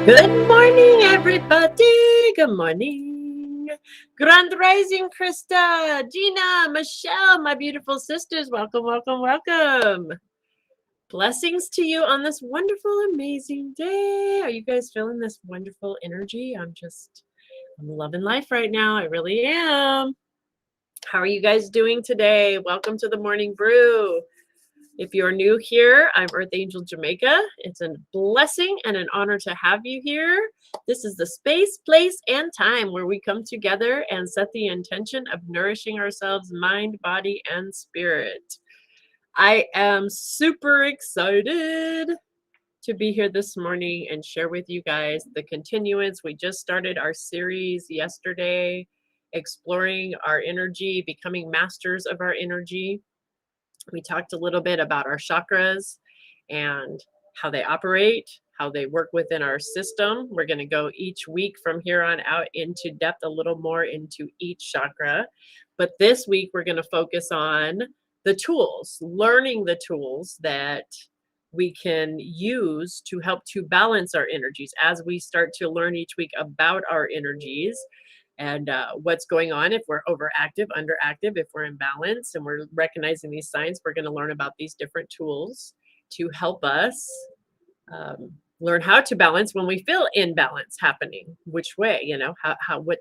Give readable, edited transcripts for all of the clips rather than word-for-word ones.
Good morning, everybody. Good morning. Grand Rising, Krista, Gina, Michelle, my beautiful sisters. Welcome, welcome, welcome. Blessings to you on this wonderful, amazing day. Are you guys feeling this wonderful energy? I'm loving life right now. I really am. How are you guys doing today? Welcome to the Morning Brew. If you're new here, I'm Earth Angel Jamica. It's a blessing and an honor to have you here. This is the space, place, and time where we come together and set the intention of nourishing ourselves, mind, body, and spirit. I am super excited to be here this morning and share with you guys the continuance. We just started our series yesterday, exploring our energy, becoming masters of our energy. We talked a little bit about our chakras and how they operate, how they work within our system. We're going to go each week from here on out into depth a little more into each chakra. But this week, we're going to focus on the tools, learning the tools that we can use to help to balance our energies as we start to learn each week about our energies and what's going on if we're overactive, underactive, if we're in balance, and we're recognizing these signs. We're going to learn about these different tools to help us learn how to balance when we feel imbalance happening. Which way,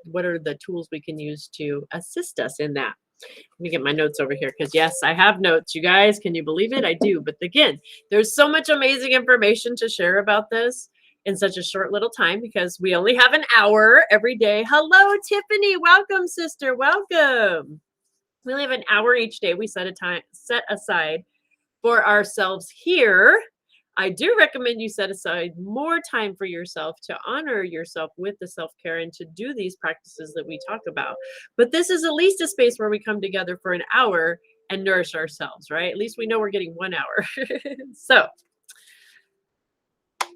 what are the tools we can use to assist us in that? Let me get my notes over here because yes, I have notes. You guys, can you believe it? I do. But again, there's so much amazing information to share about this in such a short little time because we only have an hour every day. Hello, Tiffany. Welcome, sister. Welcome. We only have an hour each day. We set aside for ourselves here. I do recommend you set aside more time for yourself to honor yourself with the self-care and to do these practices that we talk about. But this is at least a space where we come together for an hour and nourish ourselves, right? At least we know we're getting 1 hour. So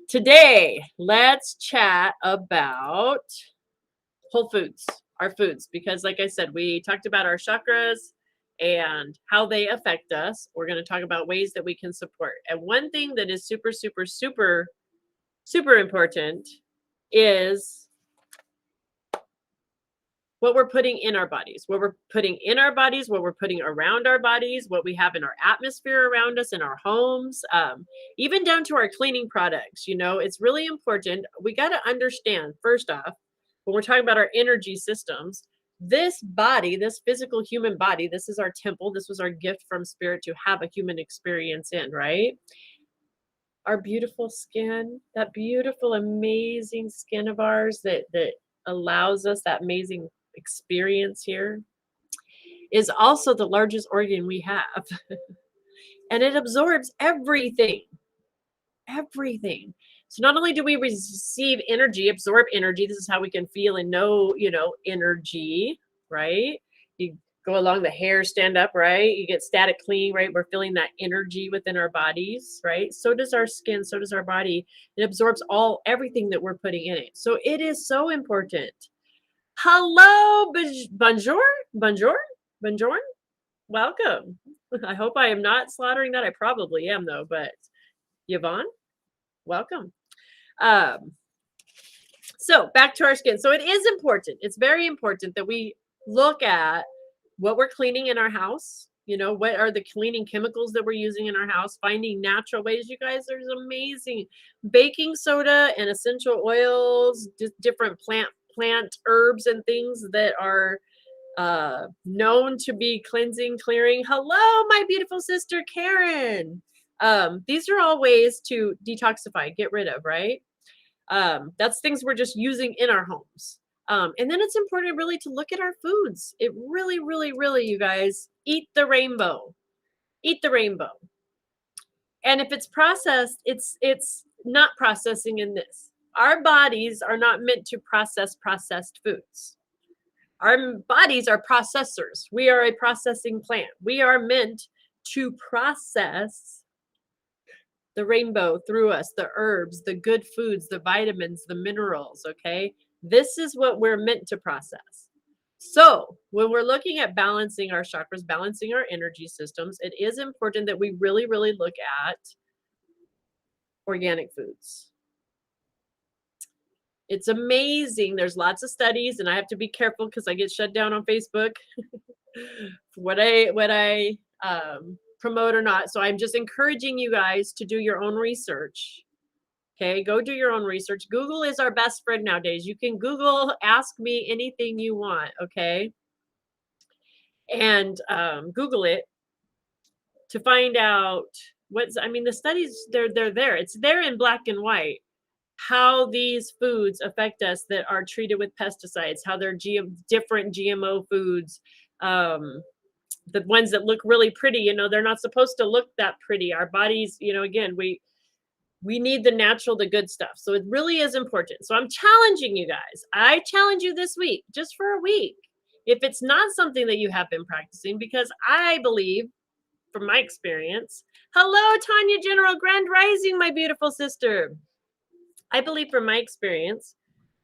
today, let's chat about whole foods, our foods, because like I said, we talked about our chakras and how they affect us. We're going to talk about ways that we can support. And one thing that is super, super, super, super important is what we're putting in our bodies, what we're putting in our bodies, what we're putting around our bodies, what we have in our atmosphere around us, in our homes, even down to our cleaning products. It's really important. We got to understand, first off, when we're talking about our energy systems, this body, this physical human body, this is our temple. This was our gift from spirit to have a human experience in, right? Our beautiful skin, that beautiful, amazing skin of ours that allows us that amazing experience here, is also the largest organ we have. And it absorbs everything. Everything. So not only do we receive energy, absorb energy, this is how we can feel and know, energy, right? You go along the hair, stand up, right? You get static clean, right? We're feeling that energy within our bodies, right? So does our skin, so does our body. It absorbs everything that we're putting in it. So it is so important. Hello, bonjour, bonjour, bonjour. Welcome. I hope I am not slaughtering that. I probably am though, but Yvonne, welcome. So back to our skin. So it is important. It's very important that we look at what we're cleaning in our house. What are the cleaning chemicals that we're using in our house? Finding natural ways. You guys, there's amazing baking soda and essential oils, different plant herbs and things that are known to be cleansing, clearing. Hello, my beautiful sister Karen. These are all ways to detoxify, get rid of, right? That's things we're just using in our homes. And then it's important really to look at our foods. It really, really, really, you guys, eat the rainbow. Eat the rainbow. And if it's processed, it's not processing in this. Our bodies are not meant to process processed foods. Our bodies are processors. We are a processing plant. We are meant to process the rainbow through us, the herbs, the good foods, the vitamins, the minerals, okay? This is what we're meant to process. So when we're looking at balancing our chakras, balancing our energy systems, it is important that we really, really look at organic foods. It's amazing. There's lots of studies, and I have to be careful because I get shut down on Facebook for what I promote or not. So I'm just encouraging you guys to do your own research. Okay, go do your own research. Google is our best friend nowadays. You can Google, ask me anything you want. Okay, and Google it to find out what's. I mean, the studies they're there. It's there in black and white. How these foods affect us that are treated with pesticides, how they're different GMO foods, the ones that look really pretty, you know, they're not supposed to look that pretty. Our bodies, you know, again, we need the natural, the good stuff. So it really is important. So I'm challenging you guys. I challenge you this week, just for a week. If it's not something that you have been practicing, because I believe from my experience, hello, Tanya General, Grand Rising, my beautiful sister. I believe from my experience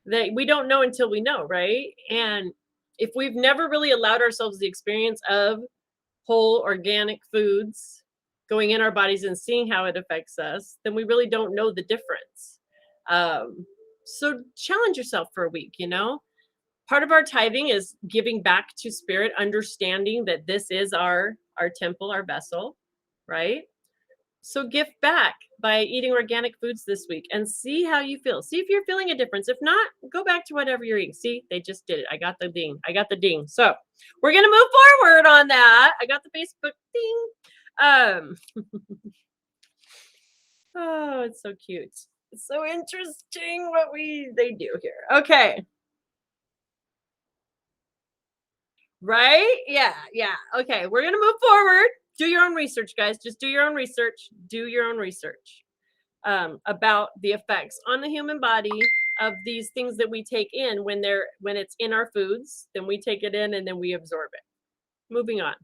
that we don't know until we know, right? And if we've never really allowed ourselves the experience of whole organic foods going in our bodies and seeing how it affects us, then we really don't know the difference. So challenge yourself for a week, you know? Part of our tithing is giving back to spirit, understanding that this is our temple, our vessel, right? So gift back by eating organic foods this week and see how you feel. See if you're feeling a difference. If not, go back to whatever you're eating. See, they just did it. I got the ding. I got the ding. So we're going to move forward on that. I got the Facebook ding. Oh, it's so cute. It's so interesting what they do here. Okay. Right? Yeah. Okay. We're going to move forward. Do your own research, guys. Just do your own research. Do your own research. About the effects on the human body of these things that we take in when it's in our foods. Then we take it in and then we absorb it. Moving on.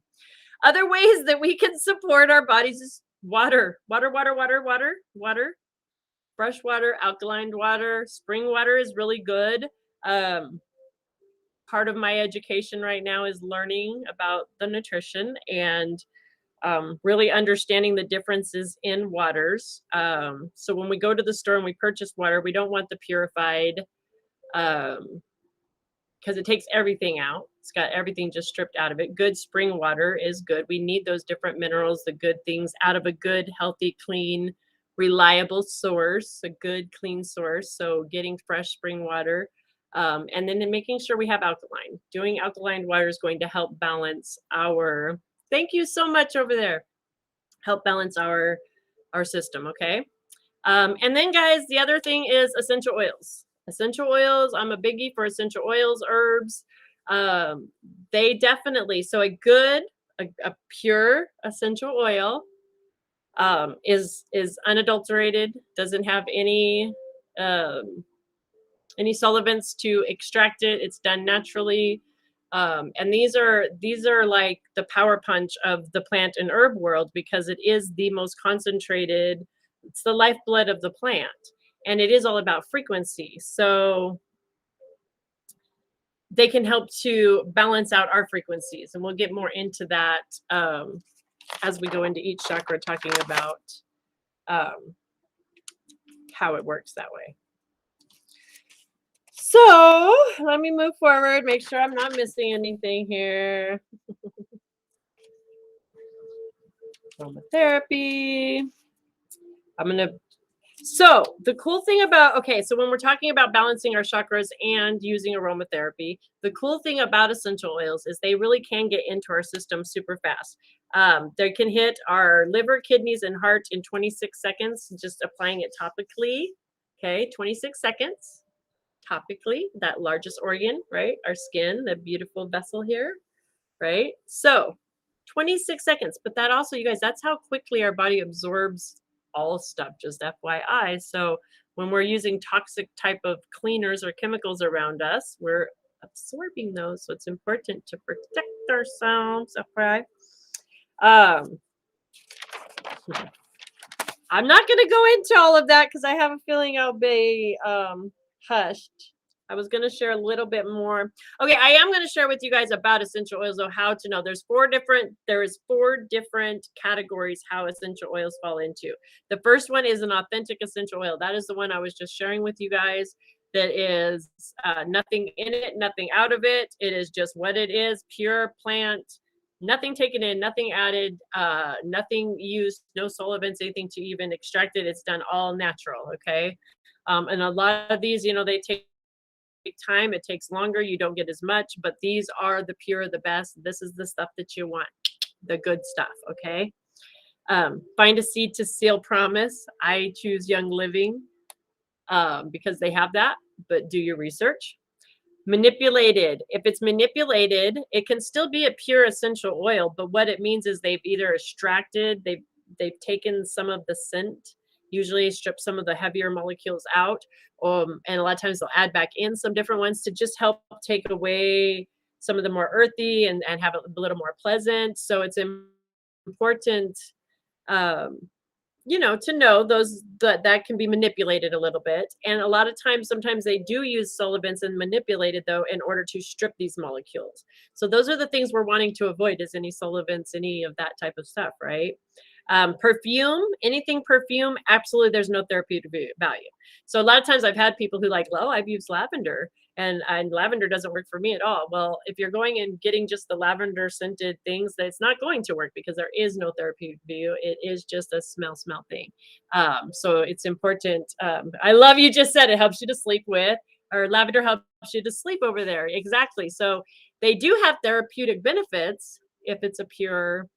Other ways that we can support our bodies is water. Fresh water, alkaline water, spring water is really good. Part of my education right now is learning about the nutrition and really understanding the differences in waters. So when we go to the store and we purchase water, we don't want the purified because it takes everything out. It's got everything just stripped out of it. Good spring water is good. We need those different minerals, the good things out of a good, healthy, clean, reliable source, a good, clean source. So getting fresh spring water. And then making sure we have alkaline. Doing alkaline water is going to help balance our, thank you so much over there. Help balance our system, okay? And then guys, the other thing is essential oils. Essential oils, I'm a biggie for essential oils, herbs. They definitely, so a pure essential oil is unadulterated, doesn't have any solvents to extract it. It's done naturally. And these are like the power punch of the plant and herb world because it is the most concentrated, it's the lifeblood of the plant. And it is all about frequency. So they can help to balance out our frequencies. And we'll get more into that as we go into each chakra, talking about how it works that way. So let me move forward, make sure I'm not missing anything here. Aromatherapy. So the cool thing about, okay, so when we're talking about balancing our chakras and using aromatherapy, the cool thing about essential oils is they really can get into our system super fast. They can hit our liver, kidneys, and heart in 26 seconds, just applying it topically. Okay, 26 seconds. Topically, that largest organ, right? Our skin, the beautiful vessel here, right? So 26 seconds, but that also, you guys, that's how quickly our body absorbs all stuff, just FYI. So when we're using toxic type of cleaners or chemicals around us, we're absorbing those. So it's important to protect ourselves, FYI. I'm not going to go into all of that because I have a feeling I'll be hushed. I was going to share a little bit more. Okay, I am going to share with you guys about essential oils, though, how to know. There is four different categories how essential oils fall into. The first one is an authentic essential oil. That is the one I was just sharing with you guys. that is nothing in it, nothing out of it. It is just what it is, pure plant, nothing taken in, nothing added, nothing used, no solvents, anything to even extract it. It's done all natural, okay? And a lot of these, they take time. It takes longer. You don't get as much, but these are the pure, the best. This is the stuff that you want, the good stuff, okay? Find a seed to seal promise. I choose Young Living because they have that, but do your research. Manipulated. If it's manipulated, it can still be a pure essential oil, but what it means is they've either extracted, they've taken some of the scent, usually strip some of the heavier molecules out, and a lot of times they'll add back in some different ones to just help take away some of the more earthy and have it a little more pleasant. So it's important um, to know those that can be manipulated a little bit. And a lot of times, sometimes they do use solvents and manipulate it though in order to strip these molecules. So those are the things we're wanting to avoid, is any solvents, any of that type of stuff, right? Perfume, anything perfume, absolutely there's no therapeutic value. So a lot of times I've had people who I've used lavender and lavender doesn't work for me at all. Well, if you're going and getting just the lavender scented things, that's not going to work because there is no therapeutic value. It is just a smell thing. So it's important. I love you just said it helps you to sleep with, or lavender helps you to sleep over there. Exactly. So they do have therapeutic benefits if it's a pure.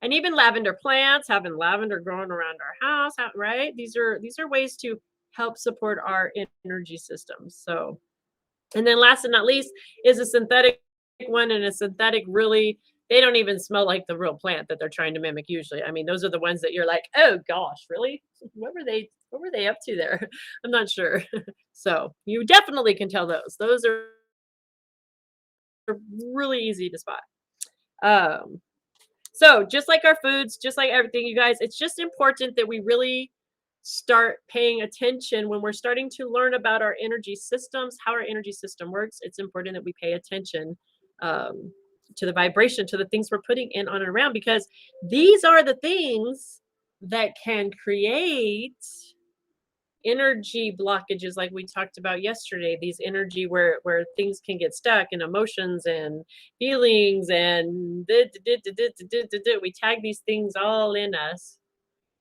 And even lavender plants, having lavender growing around our house, right? These are ways to help support our energy systems. So, and then last but not least is a synthetic one, and a synthetic really, they don't even smell like the real plant that they're trying to mimic usually. I mean, those are the ones that you're like, oh gosh, really? What were they up to there? I'm not sure. So you definitely can tell those. Those are really easy to spot. So just like our foods, just like everything, you guys, it's just important that we really start paying attention when we're starting to learn about our energy systems, how our energy system works. It's important that we pay attention to the vibration, to the things we're putting in, on, and around, because these are the things that can create energy blockages like we talked about yesterday. These energy where things can get stuck, and emotions and feelings, and we tag these things all in us,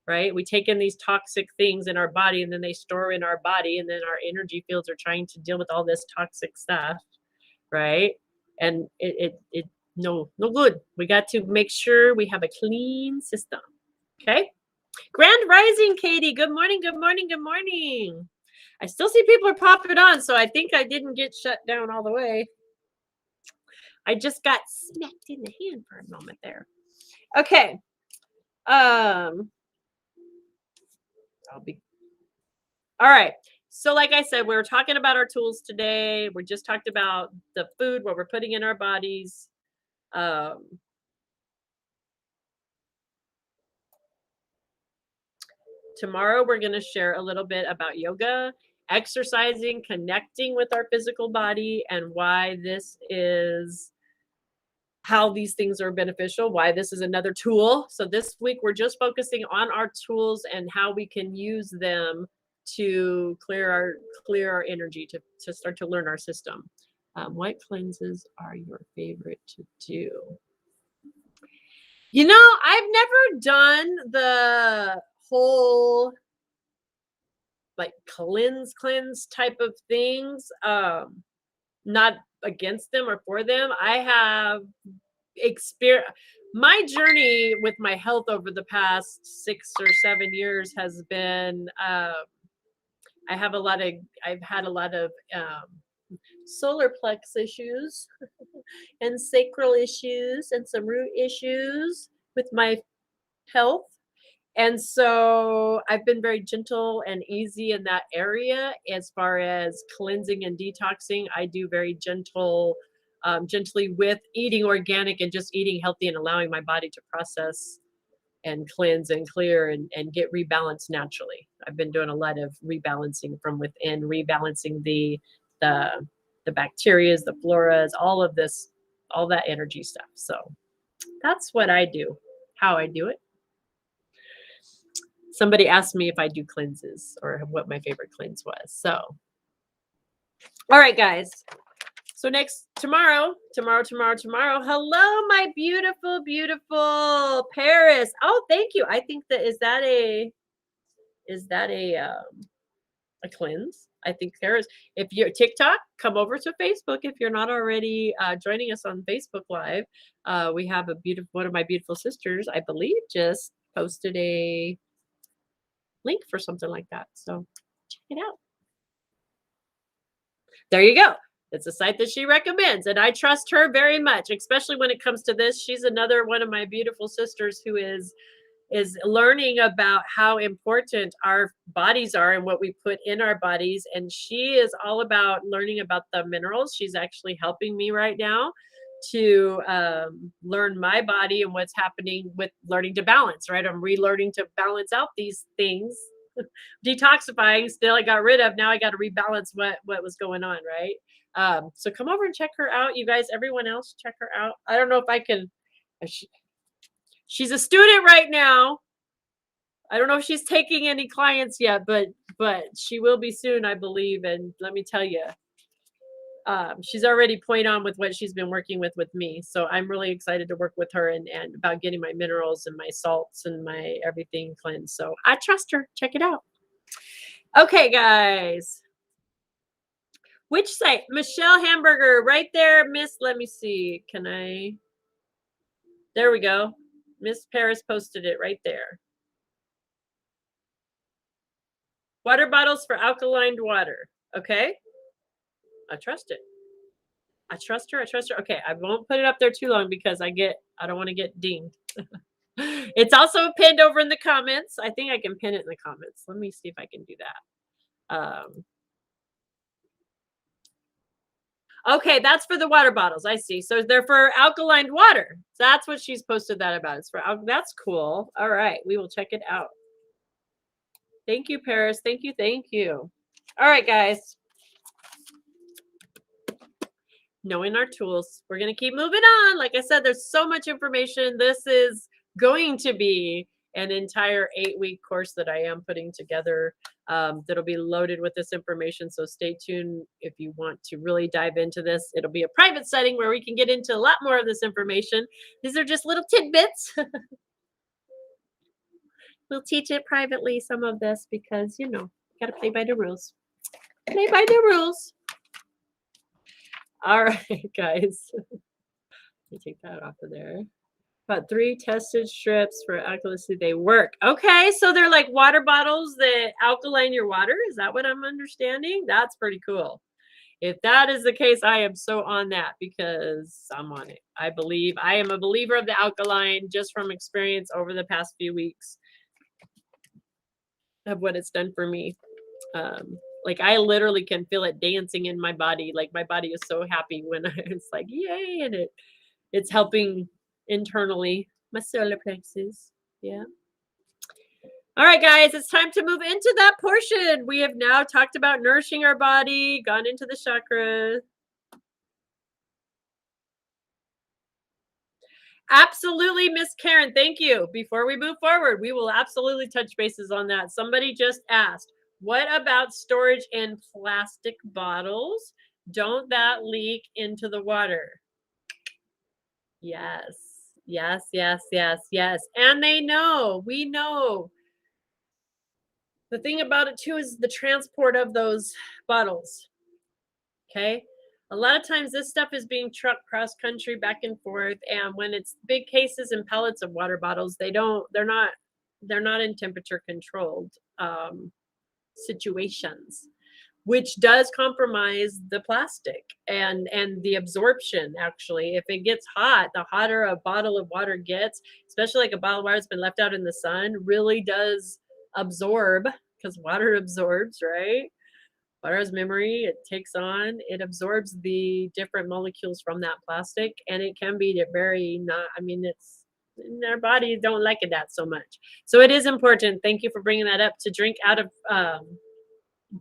right? We take in these toxic things in our body, and then they store in our body, and then our energy fields are trying to deal with all this toxic stuff, right? And it no good. We got to make sure we have a clean system. Okay. Grand Rising, Katie. Good morning, good morning, good morning. I still see people are popping on, so I think I didn't get shut down all the way. I just got smacked in the hand for a moment there. Okay. All right. So like I said, we were talking about our tools today. We just talked about the food, what we're putting in our bodies. Tomorrow, we're going to share a little bit about yoga, exercising, connecting with our physical body, and why this is, how these things are beneficial, why this is another tool. So this week, we're just focusing on our tools and how we can use them to clear our energy, to start to learn our system. What cleanses are your favorite to do? I've never done the whole cleanse type of things. Not against them or for them. I have experience. My journey with my health over the past 6 or 7 years has been I've had a lot of solar plex issues and sacral issues and some root issues with my health. And so I've been very gentle and easy in that area. As far as cleansing and detoxing, I do very gently with eating organic and just eating healthy and allowing my body to process and cleanse and clear and get rebalanced naturally. I've been doing a lot of rebalancing from within, rebalancing the bacterias, the floras, all of this, all that energy stuff. So that's what I do, how I do it. Somebody asked me if I do cleanses or what my favorite cleanse was. So All right, guys. So tomorrow. Hello, my beautiful, beautiful Paris. Oh, thank you. I think that is that a cleanse? I think Paris. If you're TikTok, come over to Facebook. If you're not already joining us on Facebook Live, we have one of my beautiful sisters, I believe, just posted a link for something like that. So check it out. There you go. It's a site that she recommends, and I trust her very much, especially when it comes to this. She's another one of my beautiful sisters who is learning about how important our bodies are and what we put in our bodies, and she is all about learning about the minerals. She's actually helping me right now to learn my body and what's happening with learning to balance, right? I'm relearning to balance out these things. Detoxifying, still I got rid of, now I got to rebalance what was going on, right? So come over and check her out, you guys. Everyone else, check her out. I don't know if I can. She's a student right now. I don't know if she's taking any clients yet, but she will be soon, I believe. And let me tell you, she's already point on with what she's been working with me. So I'm really excited to work with her and about getting my minerals and my salts and my everything cleansed. So I trust her. Check it out. Okay, guys. Which site? Michelle Hamburger, right there, Miss. Let me see. Can I? There we go. Miss Paris posted it right there. Water bottles for alkaline water. Okay. I trust it. I trust her. I trust her. Okay. I won't put it up there too long because I don't want to get dinged. It's also pinned over in the comments. I think I can pin it in the comments. Let me see if I can do that. Okay, that's for the water bottles. I see. So they're for alkaline water. So that's what she's posted that about. It's for that's cool. All right, we will check it out. Thank you, Paris. Thank you. Thank you. All right, guys. Knowing our tools, we're going to keep moving on. Like I said, there's so much information. This is going to be an entire 8-week course that I am putting together that'll be loaded with this information. So stay tuned if you want to really dive into this. It'll be a private setting where we can get into a lot more of this information. These are just little tidbits. We'll teach it privately, some of this, because, you know, got to play by the rules. Play by the rules. All right, guys. Let me take that off of there. About 3 tested strips for alkalinity. They work. Okay, so they're like water bottles that alkaline your water. Is that what I'm understanding? That's pretty cool. If that is the case, I am so on that because I'm on it. I am a believer of the alkaline just from experience over the past few weeks of what it's done for me. Like I literally can feel it dancing in my body. Like my body is so happy when it's like, yay, and it's helping internally. My solar plexus. Yeah. All right, guys, it's time to move into that portion. We have now talked about nourishing our body, gone into the chakras. Absolutely, Miss Karen. Thank you. Before we move forward, we will absolutely touch bases on that. Somebody just asked, what about storage in plastic bottles? Don't that leak into the water? Yes. Yes, yes, yes, yes. And we know. The thing about it too is the transport of those bottles. Okay. A lot of times this stuff is being trucked cross country back and forth. And when it's big cases and pallets of water bottles, they're not in temperature controlled situations, which does compromise the plastic and the absorption. Actually, if it gets hot, the hotter a bottle of water gets, especially like a bottle of water that's been left out in the sun, really does absorb, because water absorbs, right? Water has memory. It absorbs the different molecules from that plastic, and it can be very not, I mean, it's, our bodies don't like it that so much. So it is important. Thank you for bringing that up, to drink out of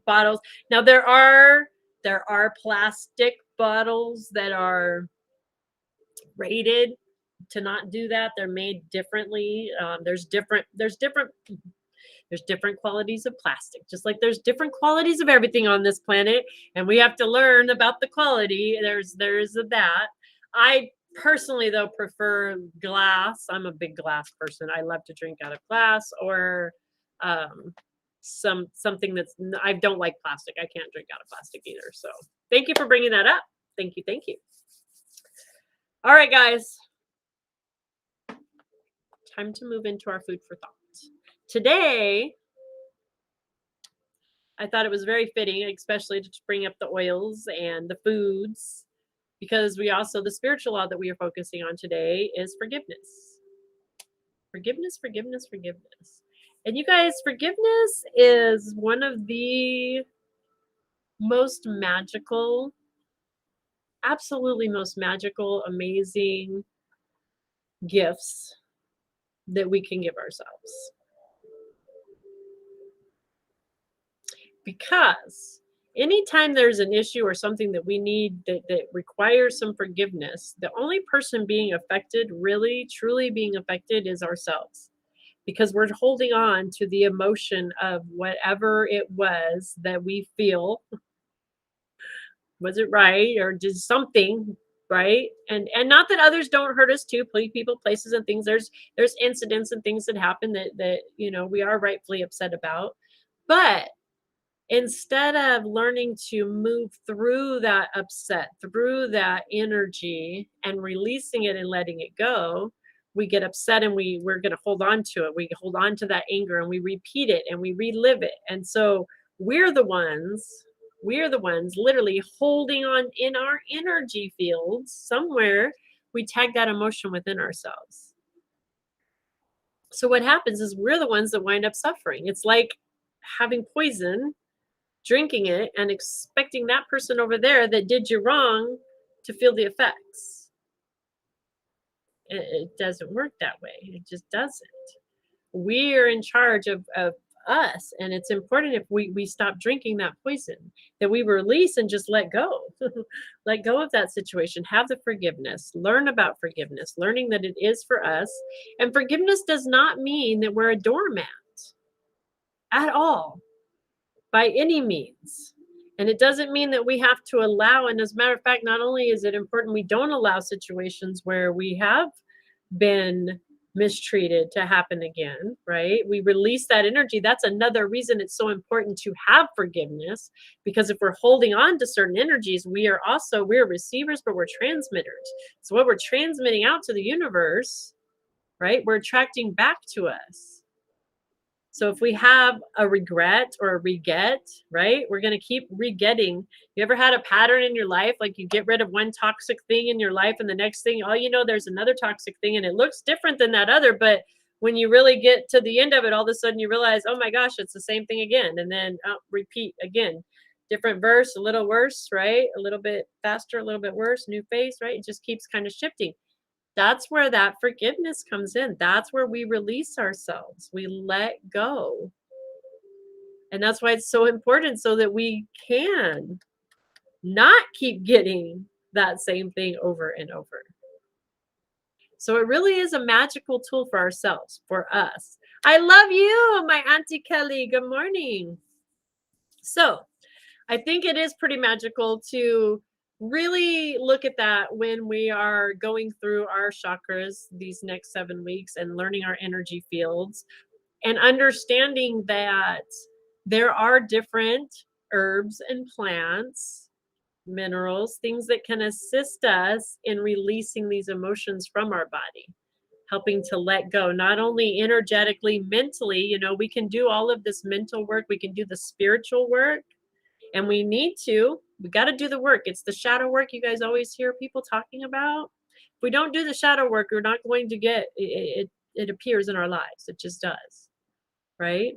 bottles. Now there are plastic bottles that are rated to not do that. They're made differently. There's different There's different qualities of plastic, just like there's different qualities of everything on this planet, and we have to learn about the quality. There's that. I personally, though, prefer glass. I'm a big glass person. I love to drink out of glass or um, something that's. I don't like plastic. I can't drink out of plastic either. So thank you for bringing that up. Thank you. Thank you. All right, guys. Time to move into our food for thought. Today, I thought it was very fitting, especially to bring up the oils and the foods, because the spiritual law that we are focusing on today is forgiveness. Forgiveness, forgiveness, forgiveness. And you guys, forgiveness is one of the most magical, absolutely most magical, amazing gifts that we can give ourselves. Because anytime there's an issue or something that we need that requires some forgiveness, the only person being affected, really, truly being affected, is ourselves. Because we're holding on to the emotion of whatever it was that we feel. Was it right? Or did something right? And not that others don't hurt us too, people, places, and things. There's incidents and things that happen that we are rightfully upset about. But instead of learning to move through that upset, through that energy, and releasing it and letting it go, we get upset and we're going to hold on to it. We hold on to that anger and we repeat it and we relive it. And so we're the ones literally holding on in our energy fields somewhere. We tag that emotion within ourselves. So what happens is we're the ones that wind up suffering. It's like having poison, drinking it, and expecting that person over there that did you wrong to feel the effects. It doesn't work that way. It just doesn't. We're in charge of us, and it's important if we stop drinking that poison, that we release and just let go. Let go of that situation. Have the forgiveness. Learn about forgiveness, learning that it is for us. And forgiveness does not mean that we're a doormat at all, by any means. And it doesn't mean that we have to allow, and as a matter of fact, not only is it important we don't allow situations where we have been mistreated to happen again, right? We release that energy. That's another reason it's so important to have forgiveness, because if we're holding on to certain energies, we're receivers, but we're transmitters. So what we're transmitting out to the universe, right, we're attracting back to us. So if we have a regret or a re-get, right, we're going to keep re-getting. You ever had a pattern in your life, like you get rid of one toxic thing in your life and the next thing, there's another toxic thing and it looks different than that other, but when you really get to the end of it, all of a sudden you realize, oh my gosh, it's the same thing again. And then repeat again, different verse, a little worse, right? A little bit faster, a little bit worse, new face, right? It just keeps kind of shifting. That's where that forgiveness comes in. That's where we release ourselves. We let go. And that's why it's so important, so that we can not keep getting that same thing over and over. So it really is a magical tool for ourselves, for us. I love you, my Auntie Kelly. Good morning. So I think it is pretty magical to really look at that when we are going through our chakras these next 7 weeks and learning our energy fields and understanding that there are different herbs and plants, minerals, things that can assist us in releasing these emotions from our body, helping to let go, not only energetically, mentally. We can do all of this mental work, we can do the spiritual work. And we got to do the work. It's the shadow work you guys always hear people talking about. If we don't do the shadow work, we're not going to get it. It appears in our lives. It just does. Right?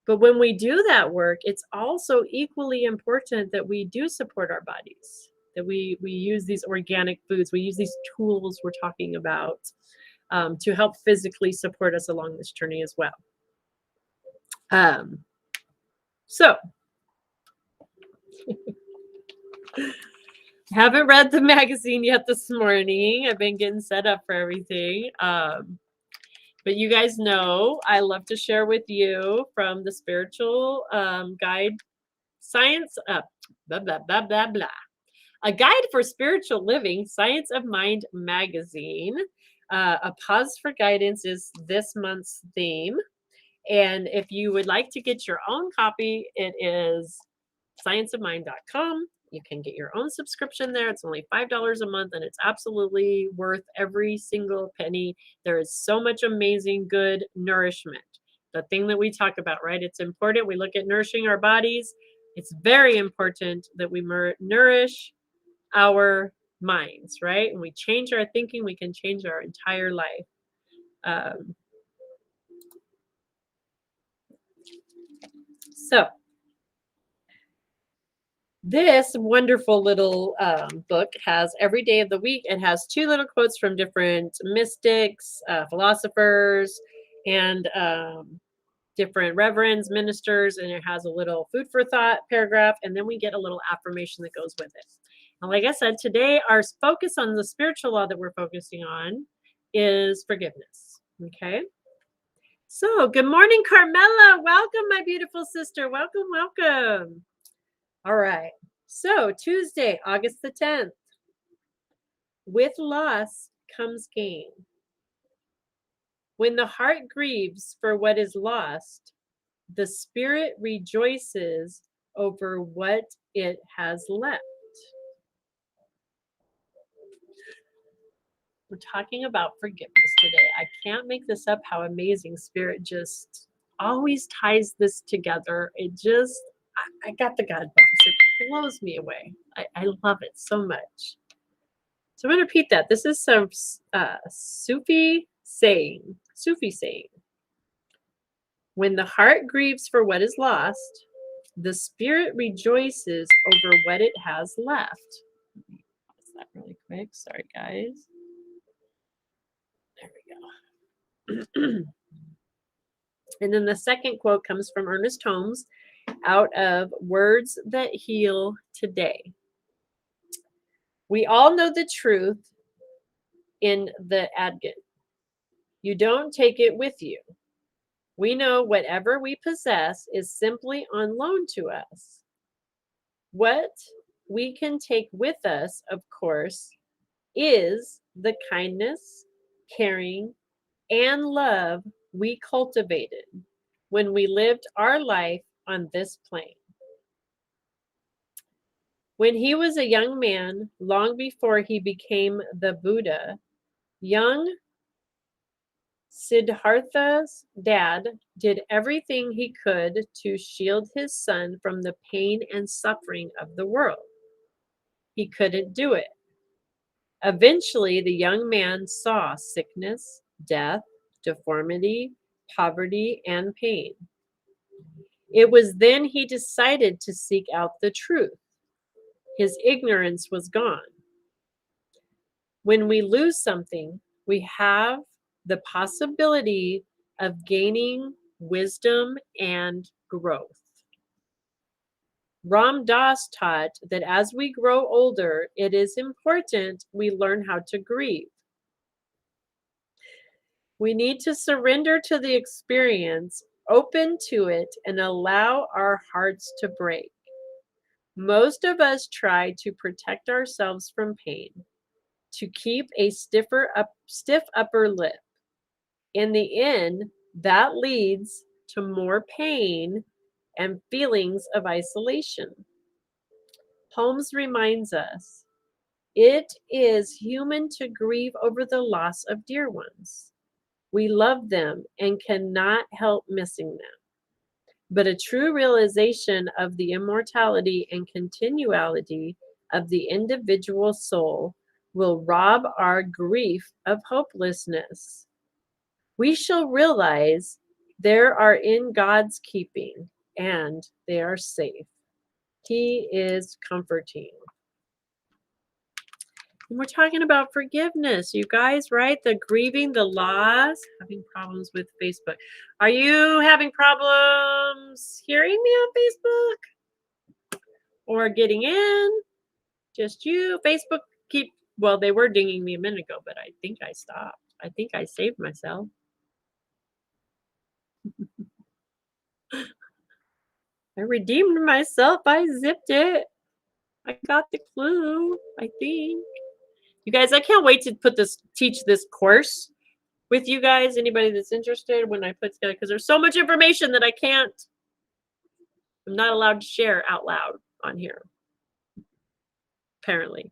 But when we do that work, it's also equally important that we do support our bodies, that we use these organic foods, we use these tools we're talking about to help physically support us along this journey as well. So haven't read the magazine yet this morning. I've been getting set up for everything. But But you guys know I love to share with you from the spiritual guide science blah blah blah blah blah. A Guide for Spiritual Living, Science of Mind magazine. A Pause for Guidance is this month's theme. And if you would like to get your own copy, it is scienceofmind.com. You can get your own subscription there. It's only $5 a month, and it's absolutely worth every single penny. There is so much amazing, good nourishment. The thing that we talk about, right? It's important. We look at nourishing our bodies. It's very important that we nourish our minds, right? And we change our thinking, we can change our entire life. So this wonderful little book has every day of the week. It has 2 little quotes from different mystics, philosophers, and different reverends, ministers, and it has a little food for thought paragraph, and then we get a little affirmation that goes with it. And like I said, today our focus on the spiritual law that we're focusing on is forgiveness. Okay. So good morning, Carmela. Welcome, my beautiful sister. Welcome, welcome. All right. So Tuesday, August the 10th. With loss comes gain. When the heart grieves for what is lost, the spirit rejoices over what it has left. We're talking about forgiveness today. I can't make this up how amazing Spirit just always ties this together. It just, I got the God box. It blows me away. I love it so much. So I'm going to repeat that. This is some Sufi saying. When the heart grieves for what is lost, the spirit rejoices over what it has left. Pause that really quick. Sorry, guys. There we go. And then the second quote comes from Ernest Holmes out of Words That Heal Today. We all know the truth in the adage. You don't take it with you. We know whatever we possess is simply on loan to us. What we can take with us, of course, is the kindness, caring, and love we cultivated when we lived our life on this plane. When he was a young man, long before he became the Buddha, young Siddhartha's dad did everything he could to shield his son from the pain and suffering of the world. He couldn't do it. Eventually, the young man saw sickness, death, deformity, poverty, and pain. It was then he decided to seek out the truth. His ignorance was gone. When we lose something, we have the possibility of gaining wisdom and growth. Ram Dass taught that as we grow older, it is important we learn how to grieve. We need to surrender to the experience, open to it, and allow our hearts to break. Most of us try to protect ourselves from pain, to keep a stiff upper lip. In the end, that leads to more pain and feelings of isolation. Holmes reminds us, it is human to grieve over the loss of dear ones. We love them and cannot help missing them. But a true realization of the immortality and continuality of the individual soul will rob our grief of hopelessness. We shall realize they are in God's keeping and they are safe. He is comforting. And we're talking about forgiveness, you guys, right? The grieving, the loss, having problems with Facebook. Are you having problems hearing me on Facebook or getting in? Just you? Facebook well, they were dinging me a minute ago, but I think I stopped. I think I saved myself. I redeemed myself. I zipped it. I got the clue, I think. You guys, I can't wait to teach this course with you guys. Anybody that's interested when I put together, because there's so much information that I'm not allowed to share out loud on here. Apparently.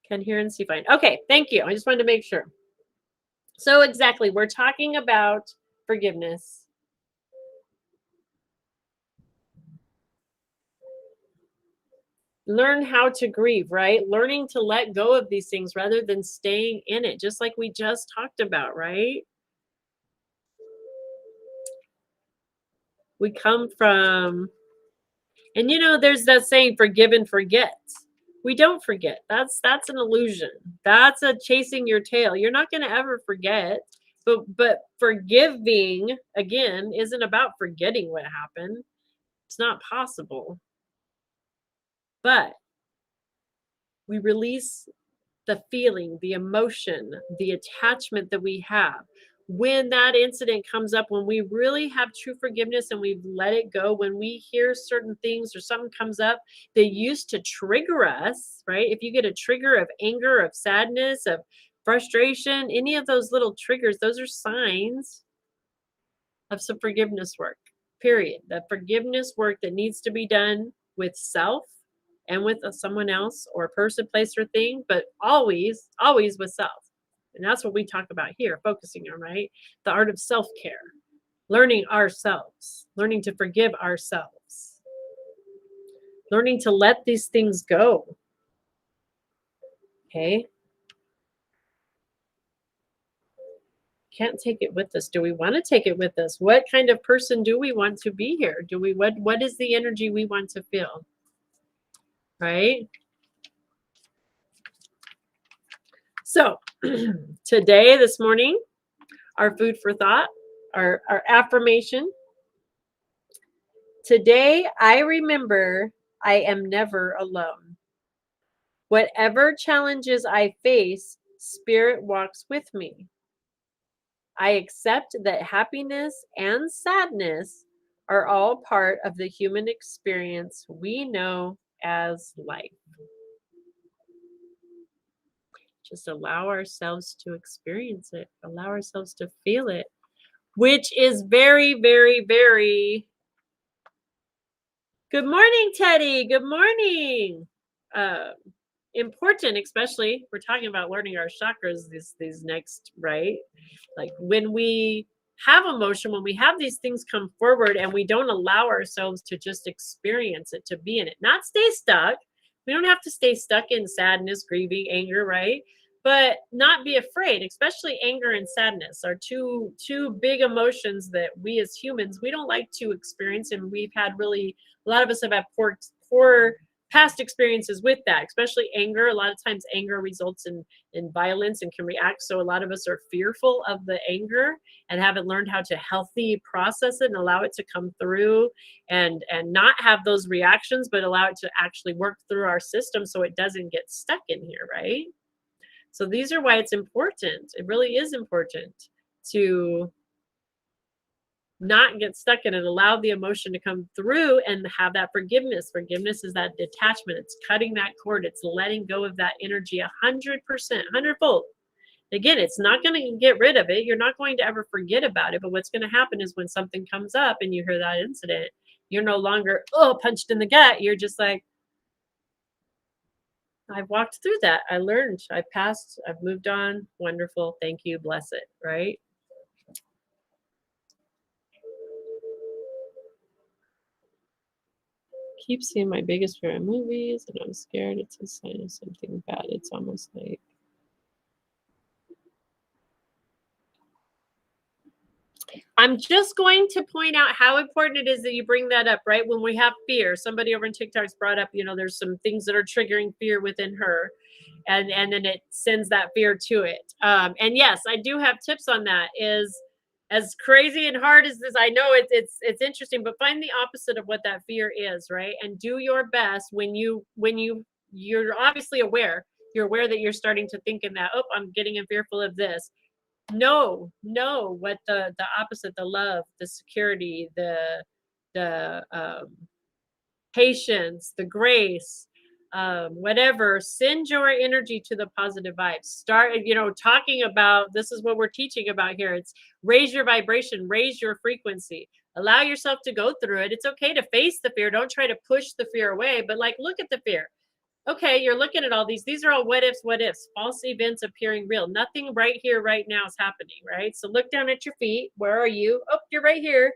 Can hear and see fine. Okay, thank you. I just wanted to make sure. So exactly, we're talking about forgiveness. Learn how to grieve, right? Learning to let go of these things rather than staying in it, just like we just talked about, right? We come from, and there's that saying, forgive and forget. We don't forget. That's an illusion. That's a chasing your tail. You're not going to ever forget. But forgiving, again, isn't about forgetting what happened. It's not possible. But we release the feeling, the emotion, the attachment that we have. When that incident comes up, when we really have true forgiveness and we've let it go, when we hear certain things or something comes up that used to trigger us, right? If you get a trigger of anger, of sadness, of frustration, any of those little triggers, those are signs of some forgiveness work, period. The forgiveness work that needs to be done with self and with someone else or person, place, or thing, but always, always with self. And that's what we talk about here, focusing on, right? The art of self care, learning ourselves, learning to forgive ourselves, learning to let these things go. Okay. Can't take it with us. Do we want to take it with us? What kind of person do we want to be here? What is the energy we want to feel? Right? So today, this morning, our food for thought, our affirmation. Today, I remember I am never alone. Whatever challenges I face, Spirit walks with me. I accept that happiness and sadness are all part of the human experience we know as life. Just allow ourselves to experience it, allow ourselves to feel it, which is very, very, very. Good morning, Teddy. Good morning. Uh, Important, especially we're talking about learning our chakras these next, right? Like when we have emotion, when we have these things come forward and we don't allow ourselves to just experience it, to be in it, not stay stuck. We don't have to stay stuck in sadness, grieving, anger, right? But not be afraid, especially anger and sadness are two big emotions that we as humans, we don't like to experience. And we've had really, a lot of us have had poor past experiences with that, especially anger. A lot of times anger results in violence and can react. So a lot of us are fearful of the anger and haven't learned how to healthy process it and allow it to come through and not have those reactions, but allow it to actually work through our system so it doesn't get stuck in here, right? So these are why it's important. It really is important to not get stuck in it, allow the emotion to come through and have that forgiveness. Forgiveness is that detachment. It's cutting that cord. It's letting go of that energy 100%, 100-fold. Again, it's not going to get rid of it. You're not going to ever forget about it. But what's going to happen is when something comes up and you hear that incident, you're no longer, punched in the gut. You're just like, I've walked through that. I learned. I passed. I've moved on. Wonderful. Thank you. Bless it. Right? Keep seeing my biggest fear in movies, and I'm scared it's a sign of something bad. It's almost like I'm just going to point out how important it is that you bring that up, right? When we have fear, somebody over in TikTok's brought up, there's some things that are triggering fear within her, and then it sends that fear to it. And yes, I do have tips on that. Is as crazy and hard as this, I know it's interesting, but find the opposite of what that fear is, right? And do your best when you're obviously aware. You're aware that you're starting to think in that, I'm getting fearful of this. Know what the opposite, the love, the security, the patience, the grace, whatever. Send your energy to the positive vibes. Start, talking about, this is what we're teaching about here. It's raise your vibration, raise your frequency. Allow yourself to go through it. It's okay to face the fear. Don't try to push the fear away, but like, look at the fear. Okay, you're looking at all these are all what ifs, false events appearing real. Nothing right here, right now is happening, right? So look down at your feet. Where are you? Oh, you're right here.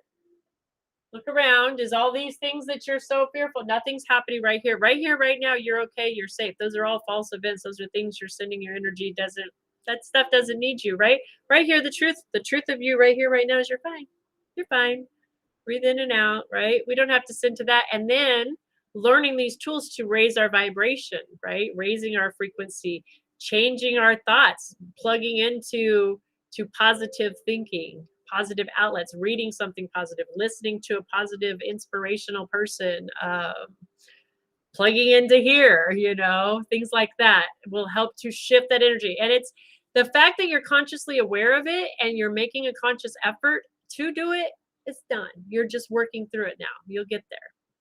Look around. Is all these things that you're so fearful? Nothing's happening right here. Right here, right now, you're okay. You're safe. Those are all false events. Those are things you're sending your energy. That stuff doesn't need you, right? Right here, the truth of you right here, right now is you're fine. You're fine. Breathe in and out, right? We don't have to send to that. And then learning these tools to raise our vibration, right? Raising our frequency, changing our thoughts, plugging into positive thinking, positive outlets, reading something positive, listening to a positive, inspirational person, plugging into here, things like that will help to shift that energy. And it's the fact that you're consciously aware of it and you're making a conscious effort to do it, it's done. You're just working through it now. You'll get there.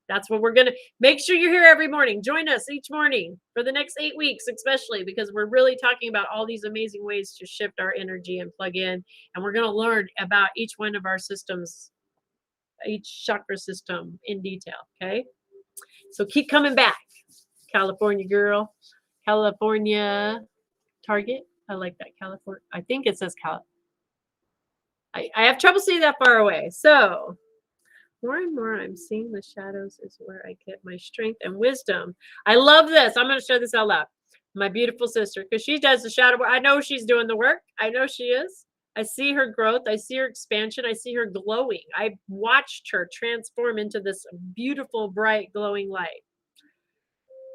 That's what we're going to make sure you're here every morning. Join us each morning for the next 8 weeks, especially because we're really talking about all these amazing ways to shift our energy and plug in. And we're going to learn about each one of our systems, each chakra system in detail. Okay. So keep coming back. California girl, California Target. I like that. California. I think it says Cal. I have trouble seeing that far away. So more and more I'm seeing the shadows is where I get my strength and wisdom. I love this. I'm going to share this out loud. My beautiful sister, because she does the shadow work. I know she's doing the work. I know she is. I see her growth. I see her expansion. I see her glowing. I watched her transform into this beautiful, bright, glowing light.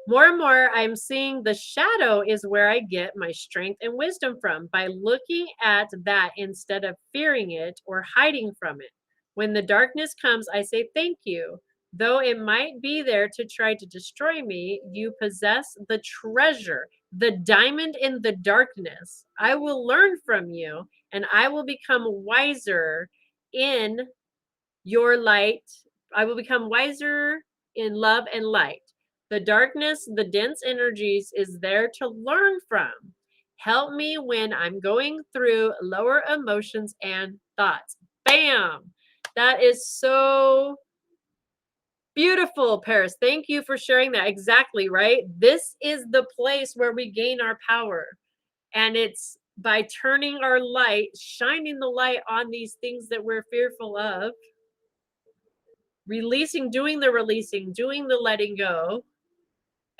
More and more, I'm seeing the shadow is where I get my strength and wisdom from by looking at that instead of fearing it or hiding from it. When the darkness comes, I say, thank you. Though it might be there to try to destroy me, you possess the treasure, the diamond in the darkness. I will learn from you and I will become wiser in your light. I will become wiser in love and light. The darkness, the dense energies is there to learn from. Help me when I'm going through lower emotions and thoughts. Bam! That is so beautiful, Paris. Thank you for sharing that. Exactly, right? This is the place where we gain our power. And it's by turning our light, shining the light on these things that we're fearful of, releasing, doing the letting go.